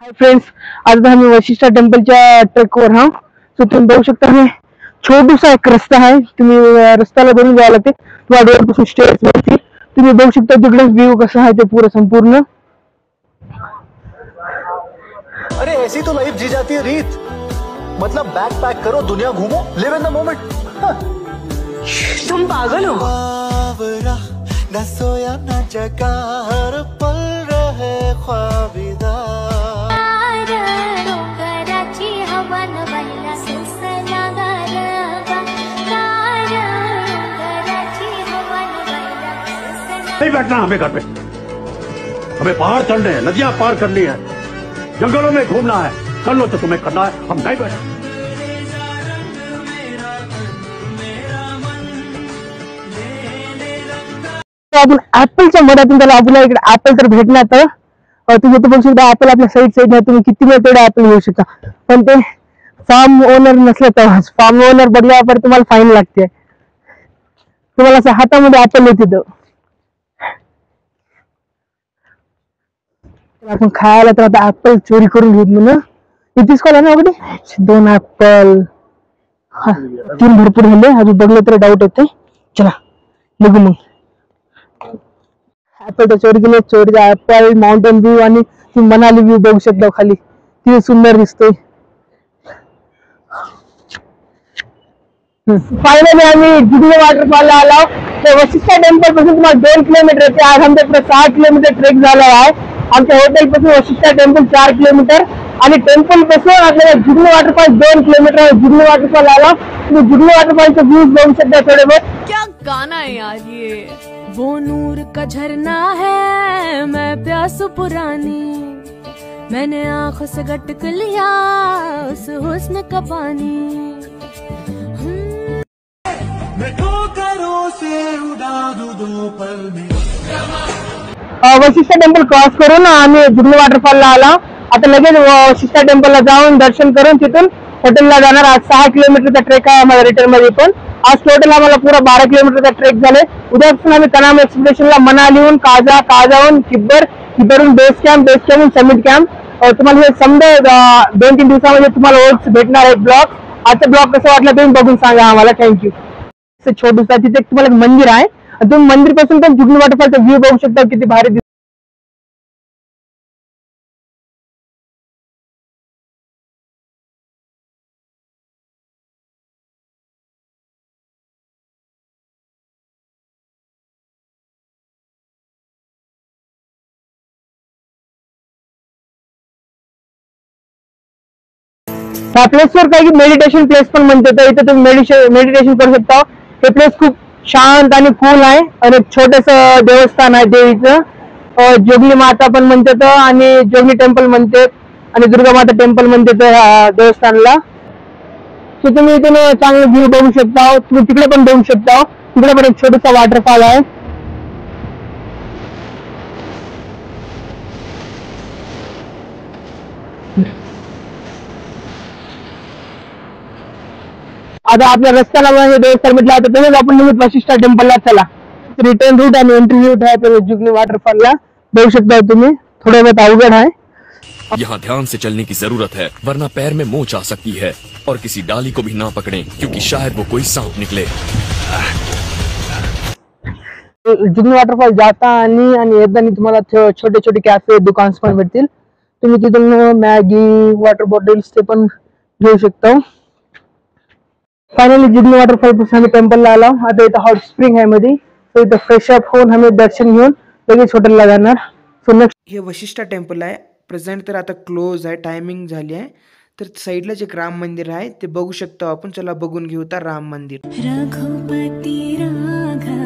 Hi friends, आज आम्ही वशिष्ठ टेम्पलच्या ट्रेकवर हा. सो तुम्ही बघू शकता हे छोटूसा एक रस्ता आहे. तुम्ही रस्त्याला धरून जावं लागते वाडीवरपासून स्टेज वरती. तुम्ही बघू शकता तिकडे व्ह्यू कसा आहे ते पूर्ण संपूर्ण. अरे ऐसी तो लाइफ जी जाती है रीत. मतलब बैग पैक करो, दुनिया घूमो, लिव इन द मोमेंट. तुम पागल हो. न सोया न जगा, हर पल रहे ख्वाबिदा. नहीं बैठना हमें घर पे. हमें पहाड़ चढ़ने हैं, नदियां पार करनी है, जंगलों में घूमना है. कर लो तो तुम्हें करना है, हम नहीं बैठे. आपण ऍपलच्या मधातून त्याला आपल्याला इकडे ऍपल तर भेटणार. तर तुम्ही तर बघू शकता ऍपल आपल्या साईड नाही. तुम्ही किती वेळ तेवढे ऍपल घेऊ शकता. पण ते फार्म ओनर नसलं तर फार्म ओनर बदल्यावर तुम्हाला फाईन लागते. तुम्हाला असं हातामध्ये ऍपल येते. तर आपण खायला तर आता ऍपल चोरी करून घेत म्हणून इथेच कॉल ना अगदी 2 ऍपल 3 भरपूर झाले. अजून बघलं तर डाऊट येते. चला बघू मग. ऍपल तर चोरी केले. चोरीचा ऍपल, माउंटेन व्ह्यू आणि तुम्ही मनाली व्ह्यू बघू शकता खाली किती सुंदर दिसतोय. फायनली आम्ही जुगनू वॉटरफॉल आलो. तर वशिष्ठ टेम्पल पासून तुम्हाला 2 किलोमीटर येते. आज आमच्या 6 किलोमीटर ट्रेक झाला आहे. आमच्या हॉटेल पासून वशिष्ठ टेम्पल 4 किलोमीटर आणि टेम्पल पासून आपल्याला जुगनू वॉटरफॉल 2 किलोमीटर. जुगनू वॉटरफॉल आला. तुम्ही जुगनू वॉटरफॉलचे व्ह्यूज बघू शकता थोडे बहुत. क्या गाना है यार ये. वो नूर का झरना है, मैं प्यास पुरानी, मैंने आंखों से गटक लिया उस हुस्न का पानी. मैं ठोकरों से उड़ा दूं 2 पल में. वशिष्ठ टेम्पल क्रॉस करून आम्ही जुगनू वॉटरफॉलला आला. आता लगेच वशिष्ठ टेम्पलला जाऊन दर्शन करून तिथून हॉटेलला जाणार. आज 6 किलोमीटरचा ट्रेक आहे आम्हाला रिटर्न मध्ये. पण आज टोटल आम्हाला पुरा 12 किलोमीटरचा ट्रेक झाले. उद्यापासून आम्ही कनाम एक्सप्रेशनला मनालीहून काजाहून किब्बरहून बेस कॅम्पहून समिट कॅम्प. तुम्हाला हे समजा 2-3 दिवसामध्ये तुम्हाला ओट्स भेटणार आहे ब्लॉग. आजचा ब्लॉग कसं वाटलं तुम्ही बघून सांगा आम्हाला. थँक्यू. छोटूसा तिथे तुम्हाला एक मंदिर आहे. तुम्ही मंदिर पासून पण जुगनू वॉटरफॉलचा व्ह्यू बघू शकता किती भारी. ह्या प्लेसवर काही मेडिटेशन प्लेस पण म्हणते. तर इथे तुम्ही मेडिटेशन करू शकता. हे प्लेस खूप शांत आणि कूल आहे. आणि एक छोटस देवस्थान आहे देवीचं. जोगली माता पण म्हणतात आणि जोगली टेम्पल म्हणतात आणि दुर्गा माता टेम्पल म्हणतात ह्या देवस्थानला. सो तुम्ही इथून चांगलं व्ह्यू बघू शकता. तुम्ही तिकडे पण बघू शकता. तिकडे पण एक छोटासा वॉटरफॉल आहे. आता आपल्या रस्त्याला देवस्थान भेटला. आता तसंच आपण निमित्त वशिष्ठ टेम्पलला चला. रिटर्न रूट आणि एंट्री रूट आहे जुगनू वॉटरफॉलला. बघू शकता तुम्ही. थोडं बहुत अवघड आहे. यहाँ ध्यान से चलने की जरूरत है, वरना पैर में मोच आ सकती है. और किसी डाली को भी ना पकड़ें, क्योंकि शायद वो कोई सांप निकले. जुगनू वॉटरफॉल जाता आणि येताना तुम्हाला छोटे छोटे कॅफे दुकान पण भेटतील. तुम्ही तिथून मॅगी, वॉटर बॉटल्स ते पण घेऊ शकता. फायनली जुगनू वॉटरफॉल पासून टेम्पलला आला. आता इथं हॉट स्प्रिंग आहे मध्ये. तर इथं फ्रेश अप होऊन आम्ही दर्शन घेऊन लगेच हॉटेलला जाणार. सो नेक्स्ट हे वशिष्ठ टेम्पल आहे. प्रेझेंट तर आता क्लोज आहे, टायमिंग झाली आहे. तर साईडलाच एक राम मंदिर आहे, ते बघू शकतो आपण. चला बघून घेऊ तर राम मंदिर. रघुपती राघव